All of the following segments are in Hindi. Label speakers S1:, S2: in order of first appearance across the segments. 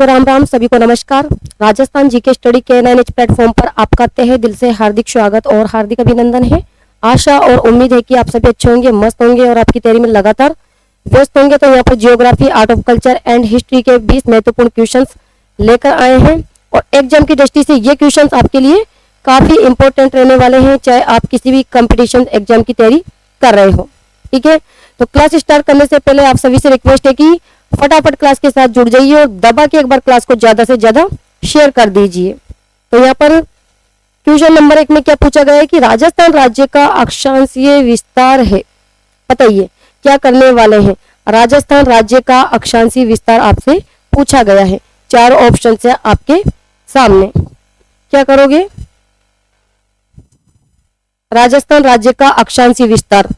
S1: तो राम राम, सभी को नमस्कार। राजस्थान जीके स्टडी के 9H प्लेटफॉर्म पर आपका तहे दिल से हार्दिक स्वागत और हार्दिक अभिनंदन है। आशा और उम्मीद है कि आप सभी अच्छे होंगे, मस्त होंगे और आपकी तैयारी में लगातार व्यस्त होंगे। तो यहाँ पर geography, art of culture and history के 20 महत्वपूर्ण क्वेश्चंस लेकर आए हैं और एग्जाम की दृष्टि से ये क्वेश्चंस आपके लिए काफी इंपॉर्टेंट रहने वाले हैं, चाहे आप किसी भी कंपटीशन एग्जाम की तैयारी कर रहे हो। ठीक है, तो क्लास स्टार्ट करने से पहले आप सभी से रिक्वेस्ट है कि फटाफट क्लास के साथ जुड़ जाइए और दबा के एक बार क्लास को ज्यादा से ज्यादा शेयर कर दीजिए। तो यहाँ पर क्वेश्चन नंबर 1 में क्या पूछा गया है कि राजस्थान राज्य का अक्षांशीय विस्तार है। बताइए क्या करने वाले हैं। राजस्थान राज्य का अक्षांशीय विस्तार आपसे पूछा गया है। 4 ऑप्शन है आपके सामने, क्या करोगे। राजस्थान राज्य का अक्षांशीय विस्तार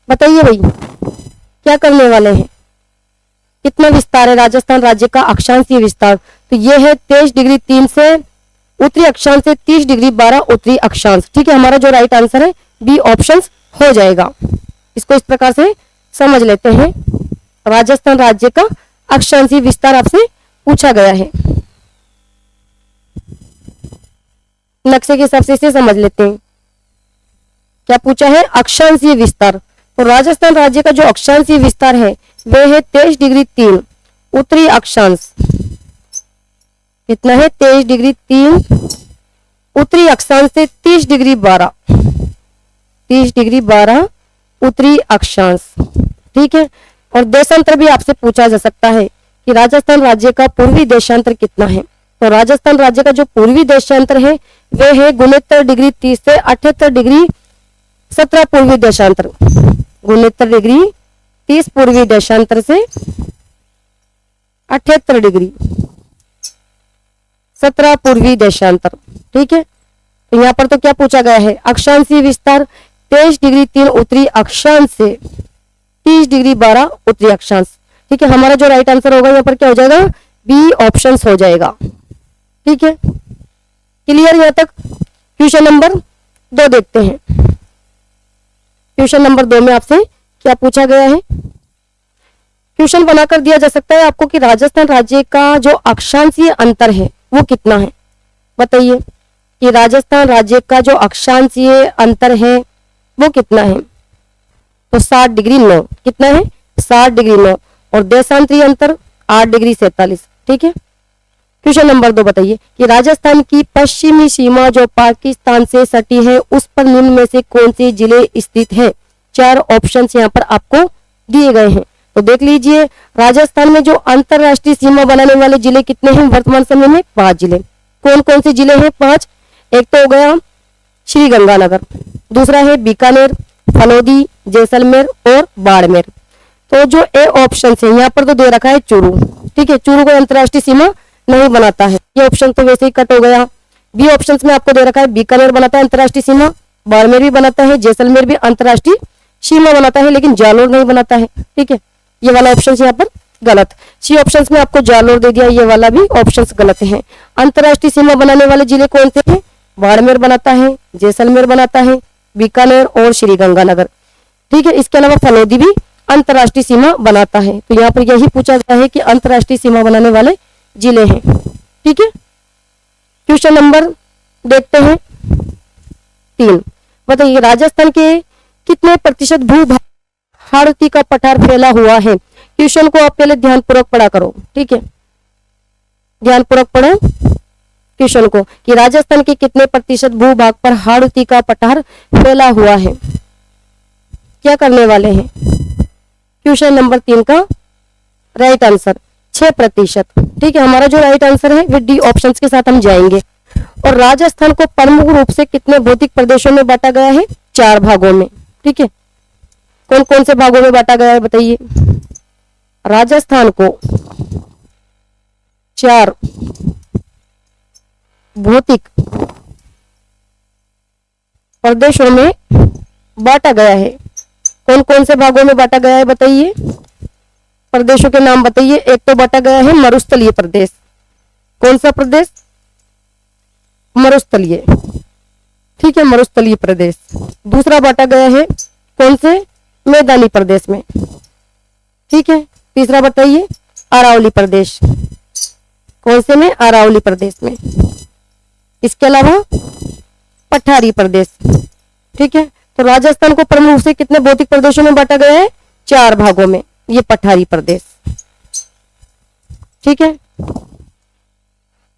S1: बताइए भाई, क्या करने वाले हैं। कितना विस्तार है राजस्थान राज्य का अक्षांशीय विस्तार। तो ये है 23 डिग्री 3 से उत्तरी अक्षांश से 30 डिग्री 12 उत्तरी अक्षांश। ठीक है, हमारा जो राइट आंसर है बी ऑप्शन हो जाएगा। इसको इस प्रकार से समझ लेते हैं। राजस्थान राज्य का अक्षांशीय विस्तार आपसे पूछा गया है। नक्शे के हिसाब से इसे समझ लेते हैं। क्या पूछा है, अक्षांशीय विस्तार। तो राजस्थान राज्य का जो अक्षांशीय विस्तार है वह है 23 डिग्री 3 उत्तरी अक्षांश। कितना है, 23 डिग्री 3 उत्तरी अक्षांश से 30 डिग्री 12 उत्तरी अक्षांश। ठीक है, और देशांतर भी आपसे पूछा जा सकता है कि राजस्थान राज्य का पूर्वी देशांतर कितना है। तो राजस्थान राज्य का जो पूर्वी देशांतर है वह है 69 डिग्री 30 से 78 डिग्री 17 पूर्वी देशांतर। 69 डिग्री 30 पूर्वी देशांतर से 78 डिग्री 17 पूर्वी देशांतर। ठीक है, तो यहाँ पर तो क्या पूछा गया है, अक्षांशीय विस्तार 23 डिग्री 3 उत्तरी अक्षांश से 30 डिग्री 12 उत्तरी अक्षांश। ठीक है, हमारा जो राइट आंसर होगा यहाँ पर क्या हो जाएगा, बी ऑप्शन हो जाएगा। ठीक है, क्लियर यहाँ तक। क्वेश्चन नंबर 2 देखते हैं। क्वेश्चन नंबर 2 में आपसे क्या पूछा गया है। क्वेश्चन बनाकर दिया जा सकता है आपको कि राजस्थान राज्य का जो अक्षांशीय अंतर है वो कितना है। बताइए कि राजस्थान राज्य का जो अक्षांशीय अंतर है वो कितना है। तो 60 डिग्री 9। कितना है, 60 डिग्री 9 और देशांतरीय अंतर 8 डिग्री 47। ठीक है, क्वेश्चन नंबर 2 बताइए कि राजस्थान की पश्चिमी सीमा जो पाकिस्तान से सटी है उस पर निम्न में से कौन से जिले स्थित है। 4 ऑप्शंस यहाँ पर आपको दिए गए हैं। तो देख लीजिए, राजस्थान में जो अंतरराष्ट्रीय सीमा बनाने वाले जिले कितने हैं वर्तमान समय में, 5 जिले। कौन कौन से जिले हैं, 5। एक तो हो गया श्री गंगानगर, दूसरा है बीकानेर, फलोदी, जैसलमेर और बाड़मेर। तो जो ए ऑप्शन है यहाँ पर तो दे रखा है चूरू। ठीक है, चूरू को अंतरराष्ट्रीय सीमा नहीं बनाता है, ये ऑप्शन तो वैसे ही कट हो गया। बी ऑप्शन में आपको दे रखा है बीकानेर बनाता है अंतरराष्ट्रीय सीमा, बाड़मेर भी बनाता है, जैसलमेर भी अंतरराष्ट्रीय सीमा बनाता है, लेकिन जालोर नहीं बनाता है। ठीक है, ये वाला ऑप्शन यहाँ पर गलत। सी ऑप्शन में आपको जालोर दे दिया, ये वाला भी ऑप्शन गलत है। अंतरराष्ट्रीय सीमा बनाने वाले जिले कौन से हैं, बाड़मेर बनाता है, जैसलमेर बनाता है, बीकानेर और श्री गंगानगर। ठीक है, इसके अलावा फलोदी भी अंतरराष्ट्रीय सीमा बनाता है। तो यहाँ पर यही पूछा गया है कि अंतरराष्ट्रीय सीमा बनाने वाले जिले हैं। ठीक है, क्वेश्चन नंबर देखते हैं 3। बताइए राजस्थान के कितने प्रतिशत भूभाग हाड़ौती का पठार फैला हुआ है। क्वेश्चन को आप पहले ध्यानपूर्वक पढ़ा करो। ठीक है, ध्यानपूर्वक पढ़ो क्वेश्चन को कि राजस्थान के कितने प्रतिशत भूभाग पर हाड़ौती का पठार फैला हुआ है। क्या करने वाले हैं। क्वेश्चन नंबर 3 का राइट आंसर 6%। ठीक है, हमारा जो राइट आंसर है वो डी ऑप्शन के साथ हम जाएंगे। और राजस्थान को प्रमुख रूप से कितने भौतिक प्रदेशों में बांटा गया है, 4 भागों में। ठीक है, कौन कौन से भागों में बांटा गया है बताइए। राजस्थान को 4 भौतिक प्रदेशों में बांटा गया है। कौन कौन से भागों में बांटा गया है बताइए, प्रदेशों के नाम बताइए। एक तो बांटा गया है मरुस्थलीय प्रदेश। कौन सा प्रदेश, मरुस्थलीय। ठीक है, मरुस्थलीय प्रदेश। दूसरा बांटा गया है कौन से, मैदानी प्रदेश में। ठीक है, तीसरा बताइए अरावली प्रदेश। कौन से में? अरावली प्रदेश में। इसके अलावा पठारी प्रदेश। ठीक है, तो राजस्थान को प्रमुख रूप से कितने भौतिक प्रदेशों में बांटा गया है? 4 भागों में, ये पठारी प्रदेश। ठीक है,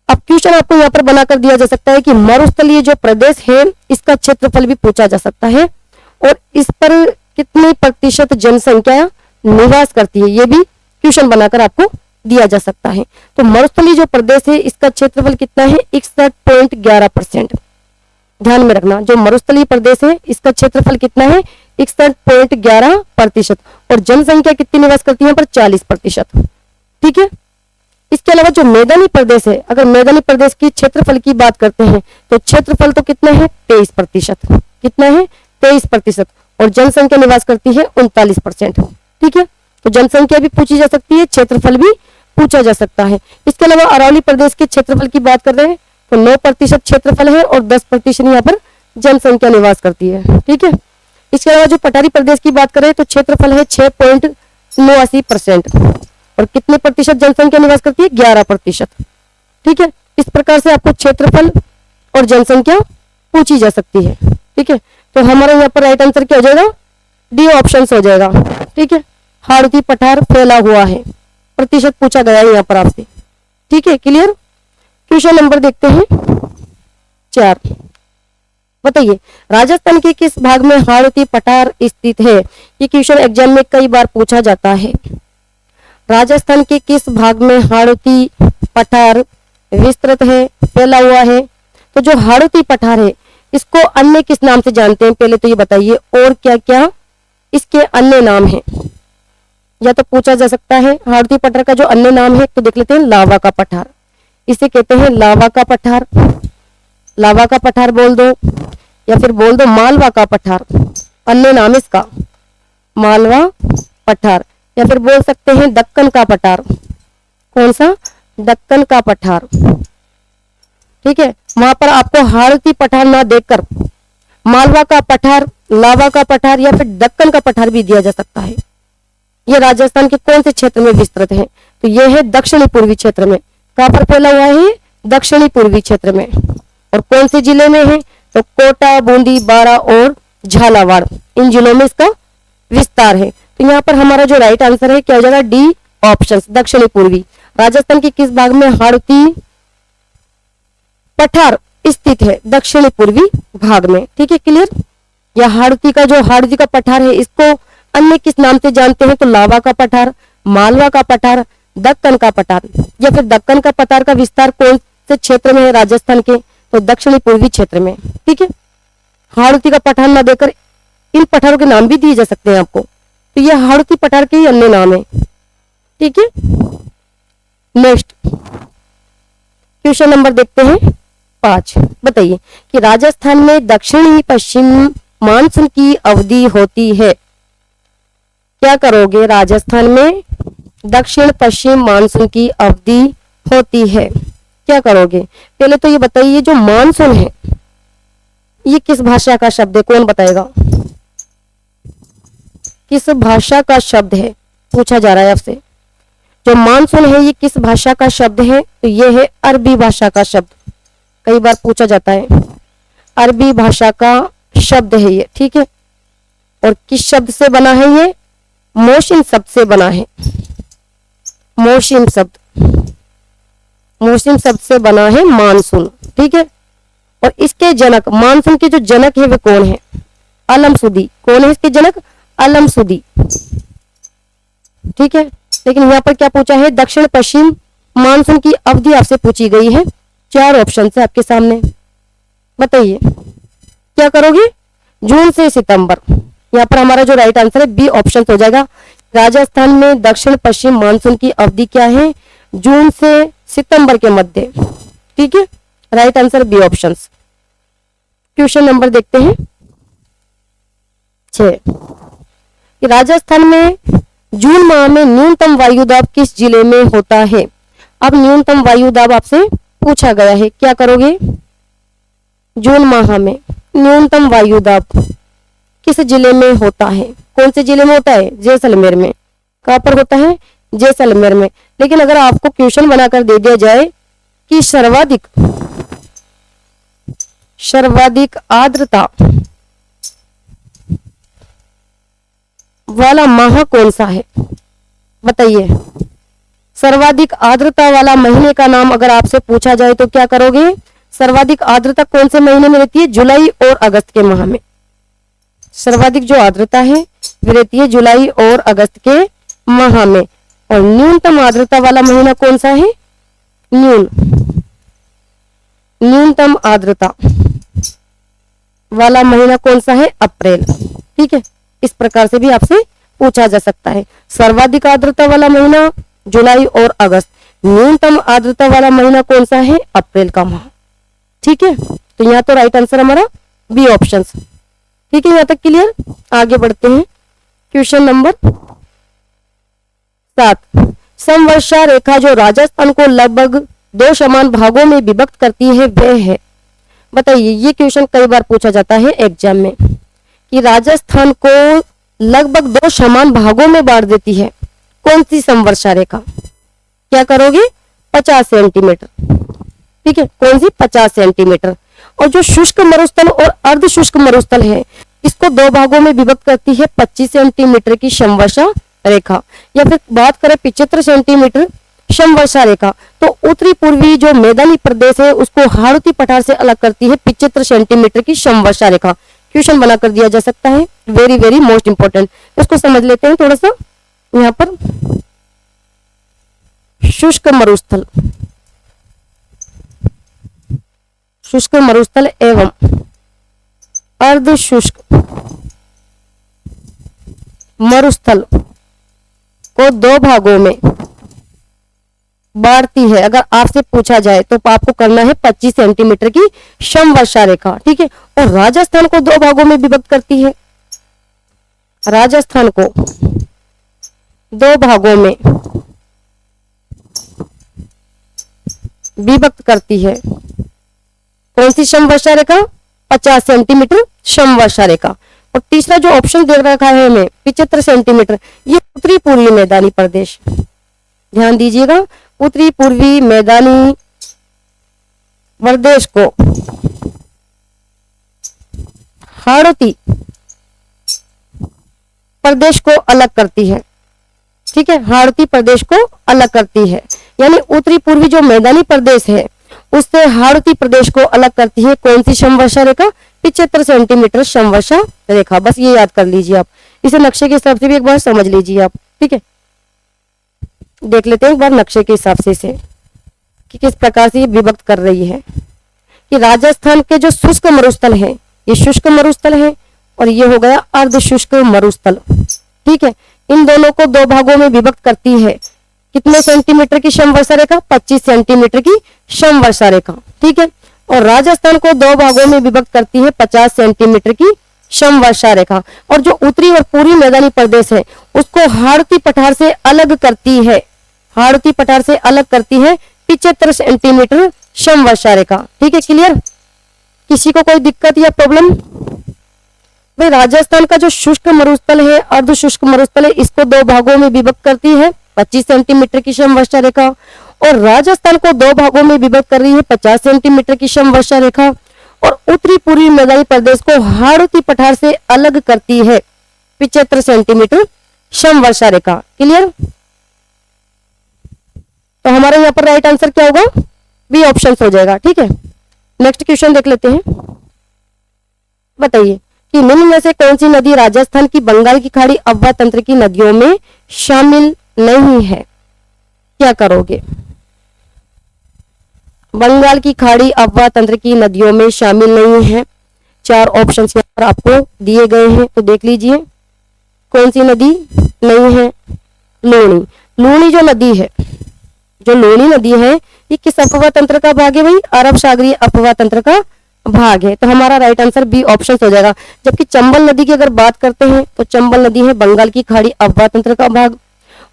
S1: अब क्वेश्चन आपको यहाँ पर बनाकर दिया जा सकता है कि मरुस्थलीय जो प्रदेश है इसका क्षेत्रफल भी पूछा जा सकता है और इस पर कितने प्रतिशत जनसंख्या निवास करती है, ये भी क्वेश्चन बनाकर आपको दिया जा सकता है। तो मरुस्थलीय जो प्रदेश है इसका क्षेत्रफल कितना है? 61.11%। ध्यान में रखना, जो मरुस्थलीय प्रदेश है इसका क्षेत्रफल कितना है? 61.11% और जनसंख्या कितनी निवास करती है? पर 40%। ठीक है, इसके अलावा जो मैदानी प्रदेश है, अगर मैदानी प्रदेश की क्षेत्रफल की बात करते हैं तो क्षेत्रफल तो कितना है? 23%। कितना है? 23% और जनसंख्या निवास करती है 39%। ठीक है, तो जनसंख्या भी पूछी जा सकती है, क्षेत्रफल भी पूछा जा सकता है। इसके अलावा अरावली प्रदेश के क्षेत्रफल की बात कर रहे हैं तो 9% क्षेत्रफल है और 10% यहाँ पर जनसंख्या निवास करती है। ठीक है, इसके अलावा जो पठारी प्रदेश की बात करें तो क्षेत्रफल है 6.89% और कितने प्रतिशत जनसंख्या निवास करती है? 11%। ठीक है, इस प्रकार से आपको क्षेत्रफल और जनसंख्या पूछी जा सकती है। ठीक है, तो हमारा यहाँ पर राइट आंसर क्या हो जाएगा? डी ऑप्शन हो जाएगा। ठीक है, हाड़ौती पठार फैला हुआ है, प्रतिशत पूछा गया है यहाँ पर आपसे। ठीक है, क्लियर। क्वेश्चन नंबर देखते हैं 4। बताइए राजस्थान के किस भाग में हाड़ौती पठार स्थित है? ये क्वेश्चन एग्जाम में कई बार पूछा जाता है। राजस्थान के किस भाग में हाड़ौती पठार विस्तृत है, फैला हुआ है? तो जो हाड़ौती पठार है इसको अन्य किस नाम से जानते हैं? पहले तो ये बताइए, और क्या क्या इसके अन्य नाम हैं? या तो पूछा जा सकता है हाड़ौती पठार का जो अन्य नाम है, तो देख लेते हैं, लावा का पठार। इसे कहते हैं लावा का पठार, लावा का पठार बोल दो, या फिर बोल दो मालवा का पठार, अन्य नाम इसका मालवा पठार। या फिर बोल सकते हैं दक्कन का पठार। कौन सा? दक्कन का पठार। ठीक है, वहां पर आपको हाड़ौती पठार ना देखकर मालवा का पठार, लावा का पठार या फिर दक्कन का पठार भी दिया जा सकता है। ये राजस्थान के कौन से क्षेत्र में विस्तृत है? तो ये है दक्षिणी पूर्वी क्षेत्र में। कहां पर फैला हुआ है? दक्षिणी पूर्वी क्षेत्र में। और कौन से जिले में है? तो कोटा, बूंदी, बारा और झालावाड़, इन जिलों में इसका विस्तार है। तो यहाँ पर हमारा जो राइट आंसर है क्या हो जाएगा? डी ऑप्शन, दक्षिणी पूर्वी। राजस्थान के किस भाग में हाड़ौती पठार स्थित है? दक्षिणी पूर्वी भाग में। ठीक है, क्लियर। या हाड़ौती का जो हाड़ौती का पठार है इसको अन्य किस नाम से जानते हैं? तो लावा का पठार, मालवा का पठार, दक्कन का पठार। या फिर दक्कन का पठार का विस्तार कौन से क्षेत्र में है राजस्थान के? तो दक्षिणी पूर्वी क्षेत्र में। ठीक है, हाड़ौती का पठार ना देकर इन पठारों के नाम भी दिए जा सकते हैं आपको, तो ये हाड़ौती पठार के ही अन्य नाम है। ठीक है, नेक्स्ट क्वेश्चन नंबर देखते हैं 5। बताइए कि राजस्थान में दक्षिणी पश्चिम मानसून की अवधि होती है। क्या करोगे? राजस्थान में दक्षिण पश्चिम मानसून की अवधि होती है, क्या करोगे? पहले तो ये बताइए जो मानसून है ये किस भाषा का शब्द है? कौन बताएगा? किस भाषा का शब्द है पूछा जा रहा है आपसे। जो मानसून है ये किस भाषा का शब्द है? तो ये है अरबी भाषा का शब्द। कई बार पूछा जाता है, अरबी भाषा का शब्द है ये। ठीक है, और किस शब्द से बना है? ये मोशिन शब्द से बना है। मोशिन शब्द, मोशिन शब्द से बना है मानसून। ठीक है, और इसके जनक, मानसून के जो जनक है वे कौन है? अलमसुदी। कौन है इसके जनक? अलमसुदी। ठीक है, लेकिन यहाँ पर क्या पूछा है? दक्षिण पश्चिम मानसून की अवधि आपसे पूछी गई है। 4 ऑप्शन है आपके सामने, बताइए क्या करोगे? जून से सितंबर। यहाँ पर हमारा जो राइट आंसर है बी ऑप्शन हो जाएगा। राजस्थान में दक्षिण पश्चिम मानसून की अवधि क्या है? जून से सितंबर के मध्य। ठीक है, right answer B option. Question number देखते हैं 6। राजस्थान में जून माह में न्यूनतम वायुदाब किस जिले में होता है? अब न्यूनतम वायुदाब आपसे पूछा गया है, क्या करोगे? जून माह में न्यूनतम वायुदाब किस जिले में होता है? कौन से जिले में होता है? जैसलमेर में। कहां पर होता है? जैसलमेर में। लेकिन अगर आपको क्वेश्चन बनाकर दे दिया जाए कि सर्वाधिक आर्द्रता वाला माह कौन सा है? बताइए। सर्वाधिक आर्द्रता वाला महीने का नाम अगर आपसे पूछा जाए तो क्या करोगे? सर्वाधिक आर्द्रता कौन से महीने में रहती है? जुलाई और अगस्त के माह में। सर्वाधिक जो आर्द्रता है वो रहती है जुलाई और अगस्त के माह में। और न्यूनतम आर्द्रता वाला महीना कौन सा है? न्यूनतम आर्द्रता वाला महीना कौन सा है? अप्रैल। ठीक है, इस प्रकार से भी आपसे पूछा जा सकता है। सर्वाधिक आर्द्रता वाला महीना जुलाई और अगस्त, न्यूनतम आर्द्रता वाला महीना कौन सा है? अप्रैल का माह। ठीक है, तो यहाँ तो राइट आंसर हमारा बी ऑप्शन। ठीक है, यहाँ तक क्लियर। आगे बढ़ते हैं। Question number 7। समवर्षा रेखा जो राजस्थान को लगभग 2 समान भागों में विभक्त करती है वह है। बताइए, ये क्वेश्चन कई बार पूछा जाता है एग्जाम में कि राजस्थान को लगभग 2 समान भागों में बांट देती है। कौन सी समवर्षा रेखा? क्या करोगे? 50 सेंटीमीटर। ठीक है, कौन सी? 50 सेंटीमीटर। और जो शुष्क मरुस्थल और अर्ध शुष्क मरुस्थल है इसको 2 भागों में विभक्त करती है 25 सेंटीमीटर की समवर्षा रेखा। या फिर बात करें 75 सेंटीमीटर समवर्षा रेखा, तो उत्तरी पूर्वी जो मैदानी प्रदेश है उसको हाड़ौती पठार से अलग करती है 75 सेंटीमीटर की समवर्षा रेखा। क्वेश्चन बनाकर दिया जा सकता है, वेरी वेरी मोस्ट इंपोर्टेंट। उसको समझ लेते हैं थोड़ा सा। यहाँ पर शुष्क मरुस्थल एवं अर्ध शुष्क मरुस्थल को 2 भागों में बांटती है। अगर आपसे पूछा जाए तो आपको करना है 25 सेंटीमीटर की समवर्षा रेखा। ठीक है, और राजस्थान को 2 भागों में विभक्त करती है। राजस्थान को 2 भागों में विभक्त करती है। कौन सी समवर्षा रेखा? 50 सेंटीमीटर समवर्षा रेखा। और तीसरा जो ऑप्शन दे रखा है हमें 75 सेंटीमीटर, ये उत्तरी पूर्वी मैदानी प्रदेश। ध्यान दीजिएगा, उत्तरी पूर्वी मैदानी प्रदेश को हाड़ौती प्रदेश को अलग करती है। ठीक है, हाड़ौती प्रदेश को अलग करती है, यानी उत्तरी पूर्वी जो मैदानी प्रदेश है उससे हाड़ौती प्रदेश को अलग करती है। कौन सी समवर्षा रेखा? 75 सेंटीमीटर समवर्षा रेखा। बस ये याद कर लीजिए आप। इसे नक्शे के हिसाब से भी एक बार समझ लीजिए आप। ठीक है, देख लेते हैं एक बार नक्शे के हिसाब से इसे कि किस प्रकार से ये विभक्त कर रही है। कि राजस्थान के जो शुष्क मरुस्थल है ये शुष्क मरुस्थल है और ये हो गया अर्ध शुष्क मरुस्थल। ठीक है, इन दोनों को 2 भागों में विभक्त करती है। कितने सेंटीमीटर की समवर्षा रेखा? 25 सेंटीमीटर की समवर्षा रेखा। ठीक है, और राजस्थान को 2 भागों में विभक्त करती है 50 सेंटीमीटर की समवर्षा रेखा। और जो उत्तरी और पूर्वी मैदानी प्रदेश है उसको हाड़ौती पठार से अलग करती है। हाड़ौती पठार से अलग करती है 75 सेंटीमीटर समवर्षा रेखा। ठीक है, क्लियर? किसी को कोई दिक्कत या प्रॉब्लम? भाई, राजस्थान का जो शुष्क मरुस्थल है, अर्ध शुष्क मरुस्थल है, इसको 2 भागों में विभक्त करती है 25 सेंटीमीटर की समवर्षा रेखा। और राजस्थान को 2 भागों में विभक्त कर रही है 50 सेंटीमीटर की समवर्षा रेखा। और उत्तरी पूर्वी मैदानी प्रदेश को हाड़ौती पठार से अलग करती है 75 सेंटीमीटर समवर्षा रेखा। क्लियर? तो हमारा यहाँ पर राइट आंसर क्या होगा? बी ऑप्शन हो जाएगा। ठीक है, नेक्स्ट क्वेश्चन देख लेते हैं। बताइए कि निम्न में से कौन सी नदी राजस्थान की बंगाल की खाड़ी अफवाह तंत्र की नदियों में शामिल नहीं है? क्या करोगे? बंगाल की खाड़ी अफवाह तंत्र की नदियों में शामिल नहीं है। 4 ऑप्शन यहाँ पर आपको दिए गए हैं, तो देख लीजिए कौन सी नदी नहीं है। लूणी। लूणी जो नदी है, जो लूणी नदी है, ये किस अफवाह तंत्र का भाग है भाई? अरब सागरीय अफवाह तंत्र का भाग है। तो हमारा राइट आंसर बी ऑप्शन हो जाएगा। जबकि चंबल नदी की अगर बात करते हैं तो चंबल नदी है बंगाल की खाड़ी अफवाह तंत्र का भाग।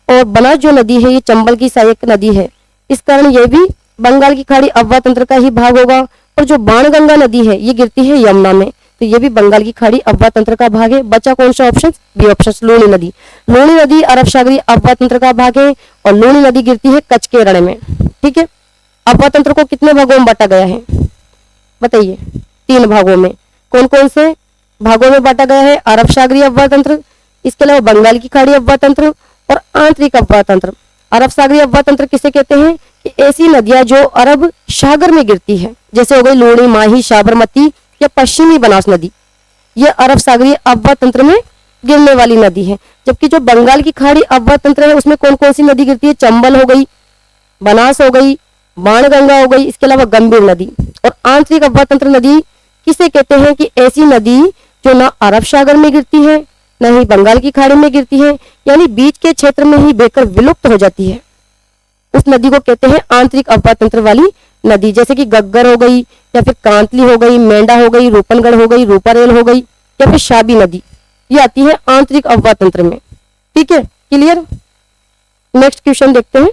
S1: और बनास जो नदी है ये चंबल की सहायक नदी है, इस कारण ये भी बंगाल की खाड़ी अफवाह तंत्र का ही भाग होगा। और जो बाणगंगा नदी है ये गिरती है यमुना में, तो ये भी बंगाल की खाड़ी अफवाह तंत्र का भाग है। बचा कौन सा ऑप्शन? बी ऑप्शन, लूणी नदी। लूणी नदी अरब सागरीय अफवाह तंत्र का भाग है और लूणी नदी गिरती है कच्छ के रण में। ठीक है, अफवाह तंत्र को कितने भागों में बांटा गया है? बताइए। 3 भागों में। कौन कौन से भागों में बांटा गया है? अरब सागरीय अफवाह तंत्र, इसके अलावा बंगाल की खाड़ी अफवाह तंत्र और आंतरिक अफवाह तंत्र। अरब सागरीय अफवाह तंत्र किसे कहते हैं? कि ऐसी नदियां जो अरब सागर में गिरती है, जैसे हो गई लूणी, माही, साबरमती या पश्चिमी बनास नदी, ये अरब सागरीय अफवाह तंत्र में गिरने वाली नदी है। जबकि जो बंगाल की खाड़ी अफवाह तंत्र है उसमें कौन कौन सी नदी गिरती है? चंबल हो गई, बनास हो गई, बाणगंगा हो गई, इसके अलावा गंभीर नदी। और आंतरिक अफवाह तंत्र नदी किसे कहते हैं? कि ऐसी नदी जो ना अरब सागर में गिरती है न ही बंगाल की खाड़ी में गिरती है, यानी बीच के क्षेत्र में ही बहकर विलुप्त हो जाती है, उस नदी को कहते हैं आंतरिक अफवाह तंत्र वाली नदी। जैसे कि गग्गर हो गई या फिर कांतली हो गई, मेंढा हो गई, रूपनगढ़ हो गई, रूपारेल हो गई या फिर शाबी नदी, ये आती है आंतरिक अफवाह तंत्र में। ठीक है, क्लियर। नेक्स्ट क्वेश्चन देखते हैं।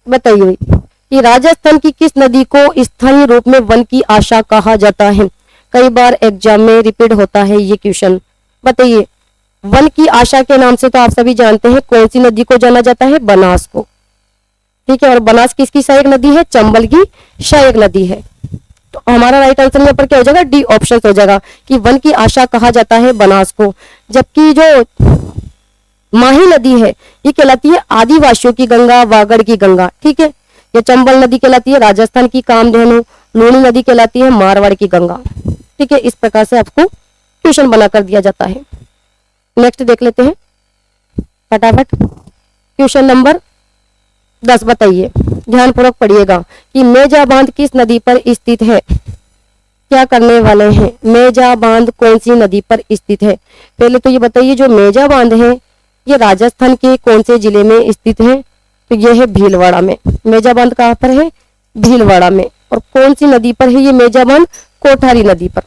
S1: बताइए कि राजस्थान की किस नदी को स्थानीय रूप में वन की आशा कहा जाता है? कई बार एग्जाम में रिपीट होता है ये क्वेश्चन। बताइए। वन की आशा के नाम से तो आप सभी जानते हैं कौन सी नदी को जाना जाता है? बनास को। ठीक है, और बनास किसकी सहायक नदी है? चंबल की सहायक नदी है। तो हमारा राइट आंसर यहाँ पर क्या हो जाएगा? डी ऑप्शन हो जाएगा कि वन की आशा कहा जाता है बनास को। जबकि जो माही नदी है ये कहलाती है आदिवासियों की गंगा, वागड़ की गंगा। ठीक है, ये चंबल नदी कहलाती है राजस्थान की कामधेनु, लूणी नदी कहलाती है मारवाड़ की गंगा। ठीक है, इस प्रकार से आपको क्वेश्चन बनाकर दिया जाता है। नेक्स्ट देख लेते हैं फटाफट। क्वेश्चन नंबर 10 बताइए, ध्यानपूर्वक पढ़िएगा कि मेजा बांध किस नदी पर स्थित है? क्या करने वाले हैं? मेजा बांध कौन सी नदी पर स्थित है? पहले तो ये बताइए, जो मेजा बांध है ये राजस्थान के कौन से जिले में स्थित है? तो ये है भीलवाड़ा में। मेजा बांध कहाँ पर है? भीलवाड़ा में। और कौन सी नदी पर है ये मेजा बांध? कोठारी नदी पर।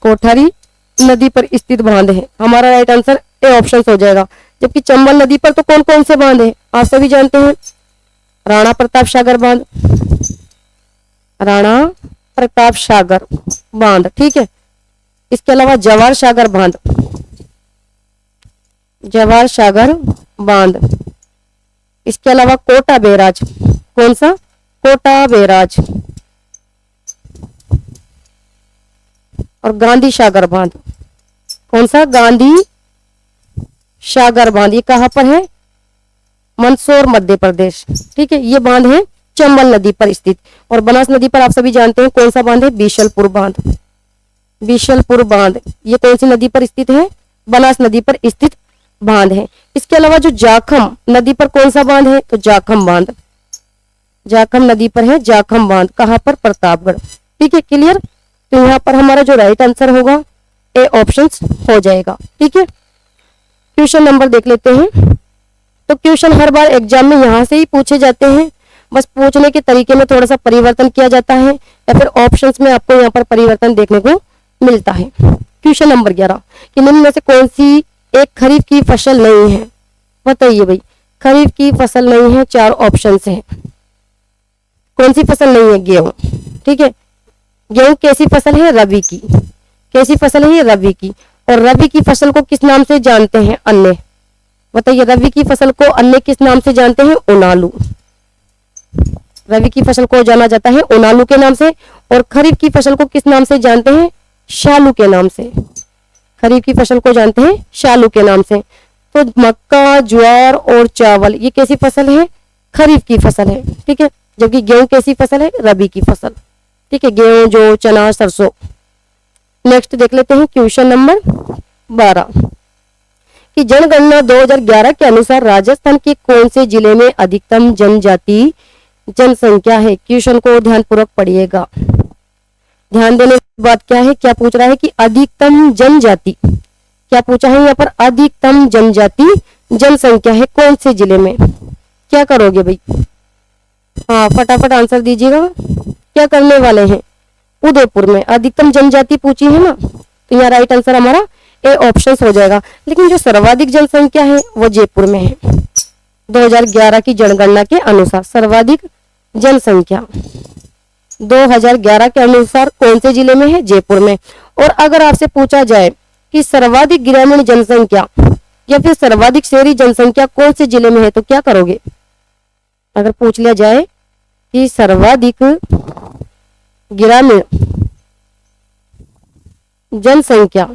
S1: कोठारी नदी पर स्थित बांध है। हमारा राइट आंसर ए ऑप्शन हो जाएगा। जबकि चंबल नदी पर तो कौन कौन से बांध है आप सभी जानते हैं? राणा प्रताप सागर बांध, राणा प्रताप सागर बांध। ठीक है, इसके अलावा जवाहर सागर बांध, जवाहर सागर बांध। इसके अलावा कोटा बैराज, कौन सा? कोटा बैराज। और गांधी सागर बांध, कौन सा? गांधी सागर बांध। ये कहां पर है? मंदसौर मध्य प्रदेश। ठीक है, ये बांध है चंबल नदी पर स्थित। और बनास नदी पर आप सभी जानते हैं कौन सा बांध है? बीसलपुर बांध। बीसलपुर बांध ये कौन सी नदी पर स्थित है? बनास नदी पर स्थित बांध है। इसके अलावा जो जाखम नदी पर कौन सा बांध है? तो जाखम बांध। जाखम नदी पर है जाखम बांध। कहां पर? प्रतापगढ़। ठीक है, क्लियर। तो यहाँ पर हमारा जो राइट आंसर होगा ए ऑप्शन हो जाएगा। ठीक है, क्वेश्चन नंबर देख लेते हैं। तो क्वेश्चन हर बार एग्जाम में यहाँ से ही पूछे जाते हैं, बस पूछने के तरीके में थोड़ा सा परिवर्तन किया जाता है या फिर ऑप्शंस में आपको यहाँ पर परिवर्तन देखने को मिलता है। क्वेश्चन नंबर 11 कि निम्न में से कौन सी एक खरीफ की फसल नहीं है? बताइए भाई, खरीफ की फसल नहीं है, 4 ऑप्शन है। कौन सी फसल नहीं है? गेहूं। ठीक है, गेहूं कैसी फसल है? रबी की। कैसी फसल है ये? रबी की। और रबी की फसल को किस नाम से जानते हैं? अन्य। बताइए, रबी की फसल को अन्य किस नाम से जानते हैं? ओनालू। रबी की फसल को जाना जाता है ओनालू के नाम से। और खरीफ की फसल को किस नाम से जानते हैं? शालू के नाम से। खरीफ की फसल को जानते हैं शालू के नाम से। तो मक्का, ज्वार और चावल ये कैसी फसल है? खरीफ की फसल है। ठीक है, जबकि गेहूं कैसी फसल है? रबी की फसल। ठीक है, गेहूं, जौ, चना, सरसों। नेक्स्ट देख लेते हैं क्वेश्चन नंबर 12 कि जनगणना 2011 के अनुसार राजस्थान के कौन से जिले में अधिकतम जनजाति जनसंख्या है? क्वेश्चन को ध्यानपूर्वक पढ़िएगा। ध्यान देने की बात क्या है? क्या पूछ रहा है कि अधिकतम जनजाति, क्या पूछा है यहाँ पर? अधिकतम जनजाति जनसंख्या है कौन से जिले में? क्या करोगे भाई? हाँ, फटाफट आंसर दीजिएगा। क्या करने वाले हैं? उदयपुर में अधिकतम जनजाति पूछी है ना, तो यहाँ राइट आंसर हमारा ए ऑप्शन हो जाएगा। लेकिन जो सर्वाधिक जनसंख्या है वो जयपुर में है। 2011 की जनगणना के अनुसार सर्वाधिक जनसंख्या 2011 के अनुसार कौन से जिले में है? जयपुर में। और अगर आपसे पूछा जाए कि सर्वाधिक ग्रामीण जनसंख्या या फिर सर्वाधिक शहरी जनसंख्या कौन से जिले में है, तो क्या करोगे? अगर पूछ लिया जाए कि सर्वाधिक ग्रामीण जनसंख्या,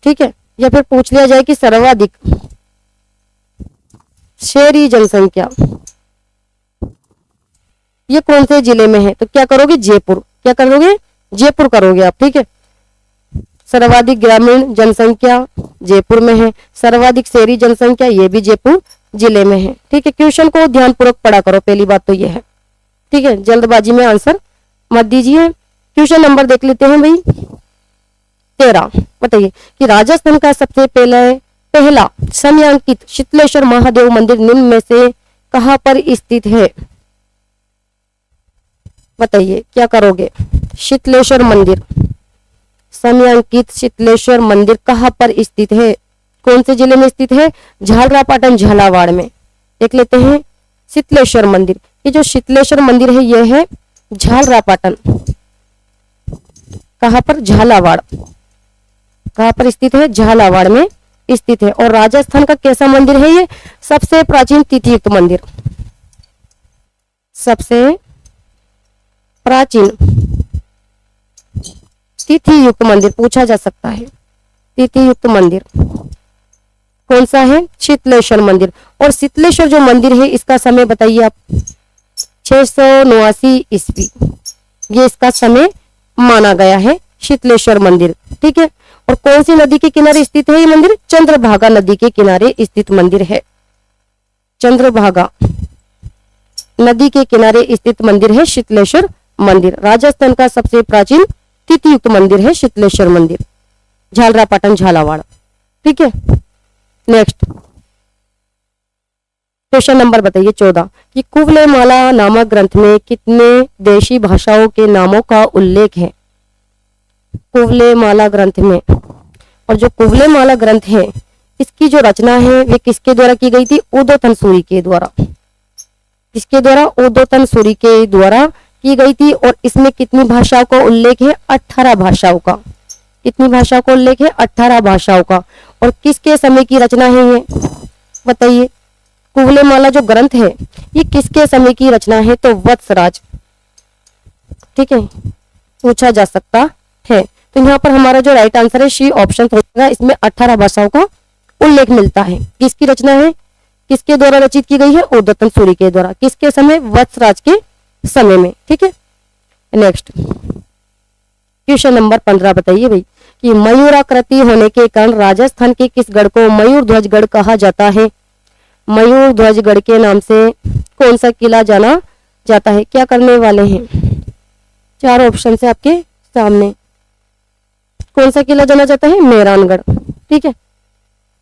S1: ठीक है, या फिर पूछ लिया जाए कि सर्वाधिक शहरी जनसंख्या ये कौन से जिले में है, तो क्या करोगे? जयपुर। क्या करोगे? जयपुर करोगे आप, ठीक है। सर्वाधिक ग्रामीण जनसंख्या जयपुर में है, सर्वाधिक शहरी जनसंख्या ये भी जयपुर जिले में है, ठीक है। क्वेश्चन को ध्यानपूर्वक पढ़ा करो, पहली बात तो ये है, ठीक है। जल्दबाजी में आंसर मत दीजिए। क्वेश्चन नंबर देख लेते हैं भाई 13। बताइए कि राजस्थान का सबसे पहला समयांकित शीतलेश्वर महादेव मंदिर निम्न में से कहां पर स्थित है? बताइए क्या करोगे? शीतलेश्वर मंदिर, समयांकित शीतलेश्वर मंदिर कहां पर स्थित है? कौन से जिले में स्थित है? झालरापाटन झालावाड़ में। देख लेते हैं शीतलेश्वर मंदिर। ये जो शीतलेश्वर मंदिर है ये है झालरापाटन, कहां पर? झालावाड़। कहां पर स्थित है? झालावाड़ में स्थित है। और राजस्थान का कैसा मंदिर है ये? सबसे प्राचीन तिथियुक्त मंदिर, सबसे प्राचीन तिथियुक्त मंदिर पूछा जा सकता है। तिथियुक्त मंदिर कौन सा है? शीतलेश्वर मंदिर। और शीतलेश्वर जो मंदिर है इसका समय बताइए आप। 689 ईस्वी ये इसका समय माना गया है, शीतलेश्वर मंदिर, ठीक है। और कौन सी नदी के किनारे स्थित है ये मंदिर? चंद्रभागा नदी के किनारे स्थित मंदिर है। चंद्रभागा नदी के किनारे स्थित मंदिर है शीतलेश्वर मंदिर। राजस्थान का सबसे प्राचीन तिथियुक्त मंदिर है शीतलेश्वर मंदिर, झालरापाटन झालावाड़, ठीक है। नेक्स्ट क्वेश्चन नंबर बताइए 14 कि कुवलयमाला नामक ग्रंथ में कितने देशी भाषाओं के नामों का उल्लेख है? कुवलयमाला ग्रंथ में, और जो कुवलयमाला ग्रंथ है इसकी जो रचना है वे किसके द्वारा की गई थी? उदोतन सूरि के द्वारा। किसके द्वारा? उदोतन सूरि के द्वारा की गई थी। और इसमें कितनी भाषाओं का उल्लेख है? 18 भाषाओं का। कितनी भाषाओं का उल्लेख है? 18 भाषाओं का। और किसके समय की रचना है ये बताइए? कुवलयमाला जो ग्रंथ है ये किसके समय की रचना है? तो वत्सराज, ठीक है, पूछा जा सकता है। तो यहाँ पर हमारा जो राइट आंसर है सी ऑप्शन होगा। इसमें 18 भाषाओं का उल्लेख मिलता है। किसकी रचना है? किसके द्वारा रचित की गई है? उदोतन सूरि के द्वारा। किसके समय? वत्सराज के समय में, ठीक है। नेक्स्ट क्वेश्चन नंबर 15 बताइए भाई कि मयूराकृति होने के कारण राजस्थान के किस गढ़ को मयूर ध्वज गढ़ कहा जाता है? मयूर ध्वज गढ़ के नाम से कौन सा किला जाना जाता है? क्या करने वाले हैं? 4 ऑप्शन है आपके सामने। कौन सा किला जाना जाता है? मेहरानगढ़, ठीक है।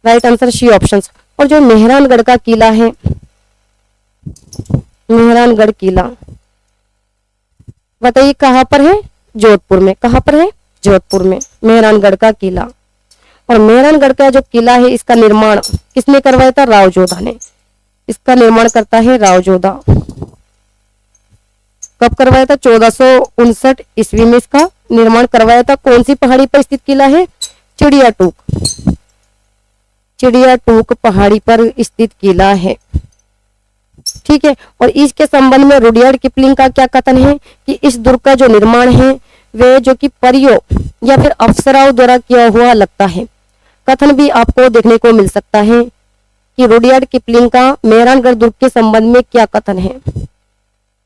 S1: Right answer C option. और जो मेहरानगढ़ का किला है, मेहरानगढ़ किला बताइए कहां पर है? जोधपुर में। कहां पर है? जोधपुर में मेहरानगढ़ का किला। और मेहरानगढ़ का जो किला है इसका निर्माण किसने करवाया था? राव जोधा ने। इसका निर्माण करता है राव जोधा। कब करवाया था? 1459 ईस्वी में इसका निर्माण करवाया था। कौन सी पहाड़ी पर स्थित किला है? चिड़िया टूक, चिड़िया टूक पहाड़ी पर स्थित किला है, ठीक है। और इसके संबंध में रुडयार्ड किपलिंग का क्या कथन है कि इस दुर्ग का जो निर्माण है वे जो कि परियों या फिर अप्सराओं द्वारा किया हुआ लगता है। कथन भी आपको देखने को मिल सकता है कि रुडयार्ड किपलिंग का मेहरानगढ़ दुर्ग के संबंध में क्या कथन है।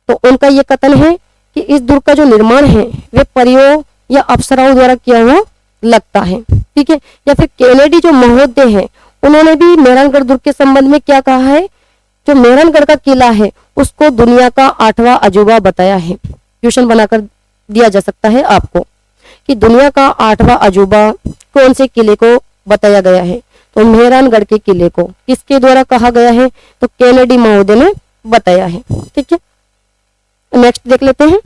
S1: तो उनका यह कथन है कि इस दुर्ग का जो निर्माण है वे परियों या अप्सराओं द्वारा किया हुआ लगता है, ठीक है। या फिर केनेडी जो महोदय हैं उन्होंने भी मेहरानगढ़ दुर्ग के संबंध में क्या कहा है? जो मेहरानगढ़ का किला है उसको दुनिया का 8वां अजूबा बताया है। क्वेश्चन बनाकर दिया जा सकता है आपको कि दुनिया का 8वां अजूबा कौन से किले को बताया गया है? तो मेहरानगढ़ के किले को किसके द्वारा कहा गया है? तो केनेडी महोदय ने बताया है, ठीक है। नेक्स्ट देख लेते हैं,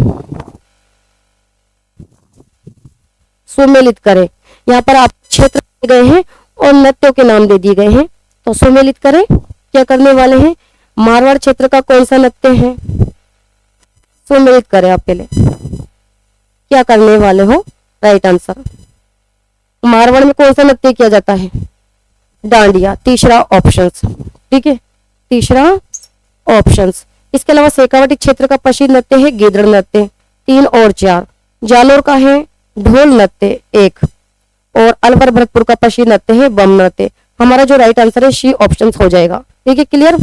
S1: सुमेलित करें। यहाँ पर आप क्षेत्र दिए गए हैं और नृत्यों के नाम दे दिए गए हैं। तो सुमेलित करें क्या करने वाले हैं? मारवाड़ क्षेत्र का कौन सा नृत्य है? सुमेलित करें आप पहले क्या करने वाले हो? राइट आंसर मारवाड़ में कौन सा नृत्य किया जाता है? डांडिया, तीसरा ऑप्शन। ठीक है, तीसरा ऑप्शन। इसके अलावा शेखावाटी क्षेत्र का प्रसिद्ध नृत्य है गिदड़ नृत्य, 3 और 4। जालोर का है ढोल नृत्य, 1। और अलवर भरतपुर का प्रसिद्ध नृत्य है बम नृत्य। हमारा जो राइट आंसर है सी ऑप्शन हो जाएगा। ठीक है, क्लियर।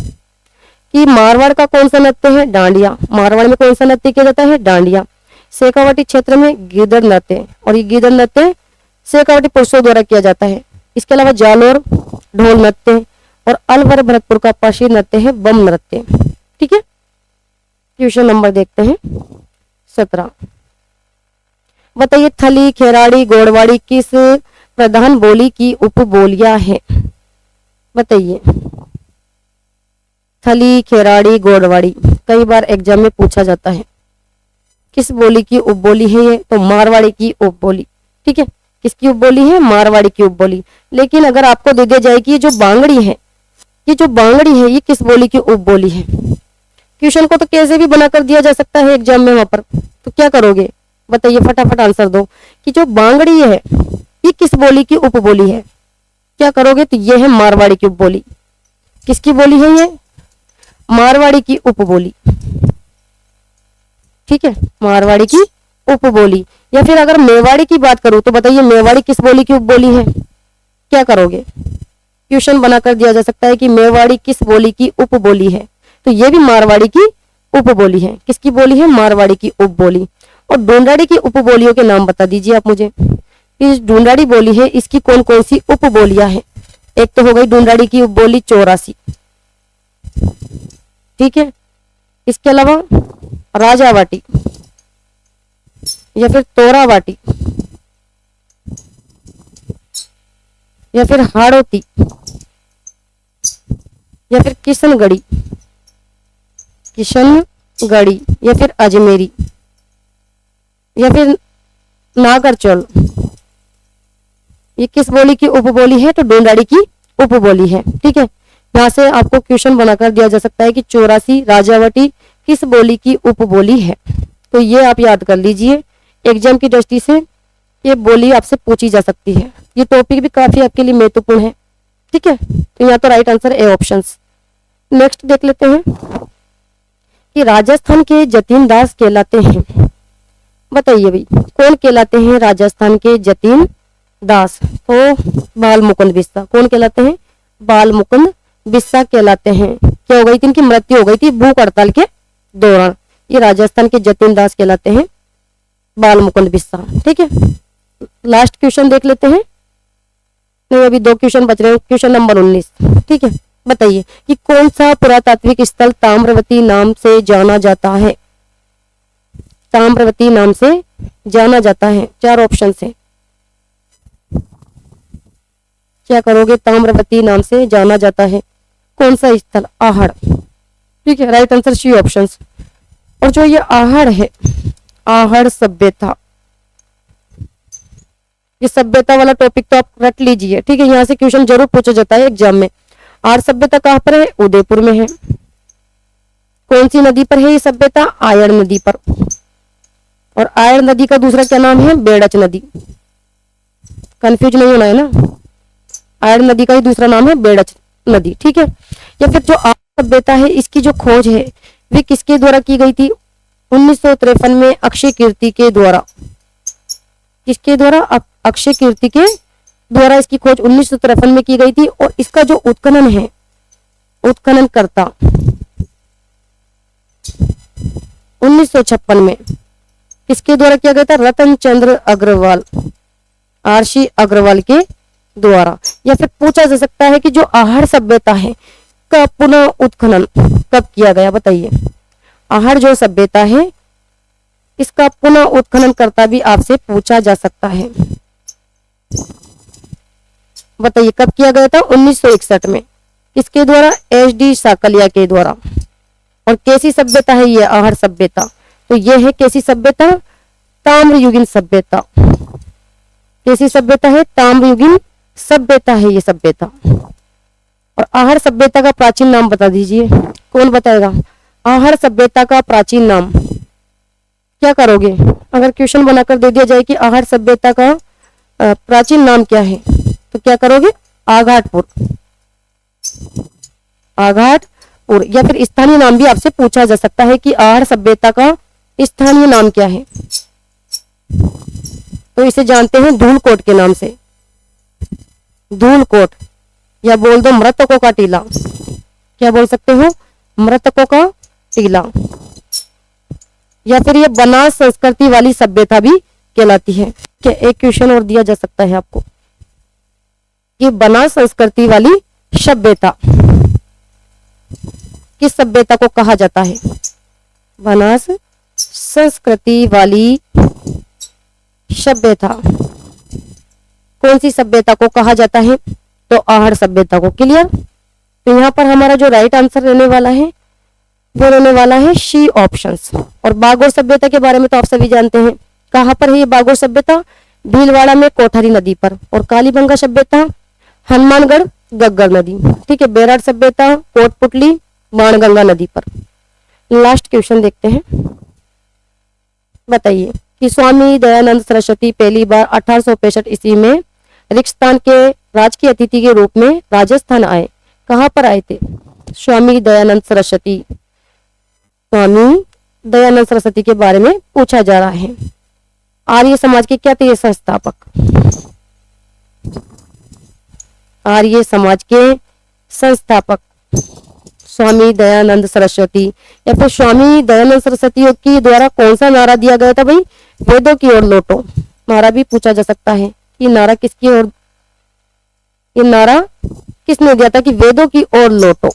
S1: कि मारवाड़ का कौन सा नृत्य है, डांडिया। मारवाड़ में कौन सा नृत्य किया जाता है, डांडिया। शेखावाटी क्षेत्र में गिदड़ नृत्य, और ये गिदड़ नृत्य शेखावाटी पुरुषों द्वारा किया जाता है। इसके अलावा जालोर ढोल नृत्य और अलवर भरतपुर का प्रसिद्ध नृत्य है बम नृत्य। ठीक है, क्वेश्चन नंबर देखते हैं 17। बताइए थली, खेराड़ी, गोड़वाड़ी किस प्रधान बोली की उपबोलियां हैं। बताइए थली, खेराड़ी, गोड़वाड़ी कई बार एग्जाम में पूछा जाता है। किस बोली की उपबोली है ये, तो मारवाड़ी की उपबोली। ठीक है, किसकी उपबोली है, मारवाड़ी की उपबोली। लेकिन अगर आपको दे दिया जाए कि ये जो बांगड़ी है, ये जो बांगड़ी है ये किस बोली की उपबोली है। क्वेश्चन को तो कैसे भी बनाकर दिया जा सकता है एग्जाम में वहां पर, तो क्या करोगे बताइए, फटाफट आंसर दो कि जो बांगड़ी है ये किस बोली की उपबोली है। क्या करोगे, तो ये है मारवाड़ी की उपबोली। किसकी बोली है ये, मारवाड़ी की उपबोली। ठीक है, मारवाड़ी की उपबोली। या फिर अगर मेवाड़ी की बात करूं तो बताइए मेवाड़ी किस बोली की उपबोली है। क्या करोगे, क्वेश्चन बनाकर दिया जा सकता है कि मेवाड़ी किस बोली की उपबोली है, तो ये भी मारवाड़ी की उपबोली है। किसकी बोली है, मारवाड़ी की उपबोली। और ढूंढाड़ी की उपबोलियों के नाम बता दीजिए आप मुझे। इस ढूंढाड़ी बोली है इसकी कौन कौन सी उपबोलियां हैं। एक तो हो गई ढूंढाड़ी की उपबोली 84। ठीक है, इसके अलावा राजावाटी या फिर तोरावाटी या फिर हाड़ोती या फिर किशनगढ़ी या फिर अजमेरी या फिर नागरचौल, ये किस बोली की उपबोली है, तो ढूंढाड़ी की उपबोली है। ठीक है, यहाँ से आपको क्वेश्चन बनाकर दिया जा सकता है कि 84 राजावटी किस बोली की उपबोली है, तो ये आप याद कर लीजिए। एग्जाम की दृष्टि से ये बोली आपसे पूछी जा सकती है। ये टॉपिक भी काफी आपके लिए महत्वपूर्ण है। ठीक है, तो यहाँ तो right answer A option. Next देख लेते हैं कि राजस्थान के जतीन दास कहलाते हैं। बताइए भाई कौन कहलाते हैं राजस्थान के जतीन दास, तो बाल मुकुंद बिस्सा। कौन कहलाते हैं, बाल मुकुंद बिस्सा कहलाते हैं। क्या हो गई थी, इनकी मृत्यु हो गई थी भूख हड़ताल के दौरान। ये राजस्थान के जतीन दास कहलाते हैं, बाल मुकुंद बिस्सा। ठीक है, लास्ट क्वेश्चन देख लेते हैं। नहीं, अभी 2 क्वेश्चन बच रहे हैं। Question number 19। ठीक है, बताइए कि कौन सा पुरातात्विक स्थल ताम्रवती नाम से जाना जाता है। ताम्रवती नाम से जाना जाता है, 4 ऑप्शन है। क्या करोगे, ताम्रवती नाम से जाना जाता है कौन सा स्थल, आहड़। ठीक है, राइट आंसर सी ऑप्शन। और जो ये आहड़ है, आहड़ सभ्यता, ये सभ्यता वाला टॉपिक तो आप रट लीजिए। ठीक है, यहाँ से क्वेश्चन जरूर पूछा जाता है एग्जाम में। आहड़ सभ्यता कहाँ पर है, उदयपुर में है। कौन सी नदी पर है ये सभ्यता, आयड़ नदी पर। और आयड़ नदी का दूसरा क्या नाम है, बेड़च नदी। कंफ्यूज नहीं होना है ना, आयड़ नदी का ही दूसरा नाम है बेड़च नदी। ठीक है, या फिर जो आहड़ सभ्यता है इसकी जो खोज है वे किसके द्वारा की गई थी, 1953 में अक्षय कीर्ति के द्वारा। किसके द्वारा, अक्षय कीर्ति के द्वारा इसकी खोज 1953 में की गई थी। और इसका जो उत्खनन है, उत्खननकर्ता 1956 में किसके द्वारा किया गया था, रतन चंद्र अग्रवाल, आरसी अग्रवाल के द्वारा। या फिर पूछा जा सकता है कि जो आहड़ सभ्यता है का पुनः उत्खनन कब किया गया। बताइए आहड़ जो सभ्यता है इसका पुनः उत्खनन करता भी आपसे पूछा जा सकता है। बताइए कब किया गया था, 1961 में। किसके द्वारा, एच.डी. साकलिया के द्वारा। और कैसी सभ्यता है ये आहड़ सभ्यता, तो ये है कैसी सभ्यता, ताम्रयुगीन सभ्यता। कैसी सभ्यता है, ताम्रयुगीन सभ्यता है ये सभ्यता। और आहड़ सभ्यता का प्राचीन नाम बता दीजिए, कौन बताएगा, आहड़ सभ्यता का प्राचीन नाम। क्या करोगे, अगर क्वेश्चन बनाकर दे दिया जाए कि आहड़ सभ्यता का प्राचीन नाम क्या है, तो क्या करोगे, आघाटपुर, आघाटपुर। या फिर स्थानीय नाम भी आपसे पूछा जा सकता है कि आहड़ सभ्यता का स्थानीय नाम क्या है, तो इसे जानते हैं धूलकोट के नाम से, धूलकोट। या बोल दो मृतकों का टीला, क्या बोल सकते हो, मृतकों का टीला। या फिर ये बनास संस्कृति वाली सभ्यता भी कहलाती है। क्या एक क्वेश्चन और दिया जा सकता है आपको, ये बनास संस्कृति वाली सभ्यता किस सभ्यता को कहा जाता है, बनास संस्कृति वाली सभ्यता कौन सी सभ्यता को कहा जाता है, तो आहड़ सभ्यता को। क्लियर। तो यहाँ पर हमारा जो राइट आंसर रहने वाला है वो रहने वाला है सी ऑप्शंस। और बागोर सभ्यता के बारे में तो आप सभी जानते हैं, कहाँ पर है ये बागोर सभ्यता, भीलवाड़ा में कोठारी नदी पर। और कालीबंगा सभ्यता हनुमानगढ़ गग्गर नदी, ठीक है। बेराट सभ्यता कोटपुतली बाणगंगा नदी पर। लास्ट क्वेश्चन देखते हैं, बताइए कि स्वामी दयानंद सरस्वती पहली बार 1865 ईस्वी में रिक्तस्थान के राजकीय अतिथि के रूप में राजस्थान आए, कहाँ पर आए थे, स्वामी दयानंद सरस्वती। स्वामी दयानंद सरस्वती के बारे में पूछा जा रहा है। आर्य समाज के क्या थे ये संस्थापक, आर्य समाज के संस्थापक स्वामी दयानंद सरस्वती। या फिर स्वामी दयानंद सरस्वती की द्वारा कौन सा नारा दिया गया था भाई, वेदों की ओर लौटो। नारा भी पूछा जा सकता है कि नारा किसकी ओर, ये नारा किसने दिया था कि वेदों की ओर लौटो।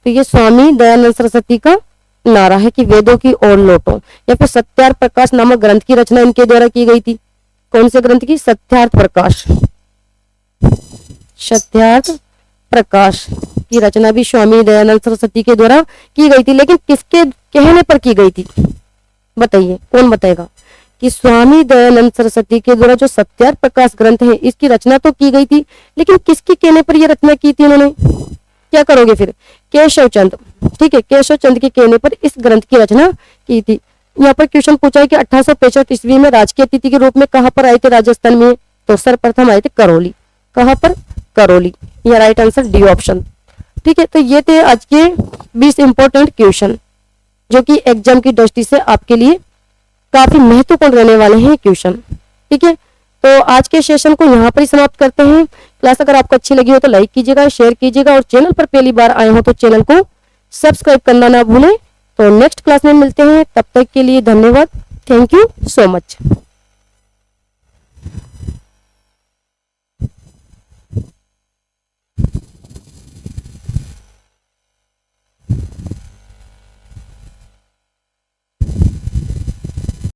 S1: तो ये स्वामी दयानंद सरस्वती का नारा है कि वेदों की ओर लौटो। या फिर सत्यार्थ प्रकाश नामक ग्रंथ की रचना इनके द्वारा की गई थी, कौन से ग्रंथ की, सत्यार्थ प्रकाश। सत्यार्थ प्रकाश की रचना भी स्वामी दयानंद सरस्वती के द्वारा की गई थी, लेकिन किसके कहने पर की गई थी, बताइए कौन बताएगा कि स्वामी दयानंद सरस्वती के द्वारा जो सत्यार्थ प्रकाश ग्रंथ है इसकी रचना तो की गई थी, लेकिन किसके कहने पर यह रचना की थी उन्होंने, क्या करोगे फिर, केशव चंद, ठीक है, केशव चंद के कहने पर इस ग्रंथ की रचना की थी। यहाँ पर क्वेश्चन पूछा है कि 1865 ईस्वी में राजकीय अतिथि के रूप में कहाँ पर आए थे राजस्थान में, तो सर्वप्रथम आए थे करौली, कहाँ पर, करौली। यह राइट आंसर डी ऑप्शन, ठीक है। तो ये थे आज के 20 इंपॉर्टेंट क्वेश्चन जो कि एग्जाम की दृष्टि से आपके लिए काफी महत्वपूर्ण रहने वाले हैं क्वेश्चन, ठीक है। तो आज के सेशन को यहाँ पर ही समाप्त करते हैं। क्लास अगर आपको अच्छी लगी हो तो लाइक कीजिएगा, शेयर कीजिएगा, और चैनल पर पहली बार आए हो तो चैनल को सब्सक्राइब करना ना भूलें। तो नेक्स्ट क्लास में मिलते हैं, तब तक के लिए धन्यवाद, थैंक यू सो मच।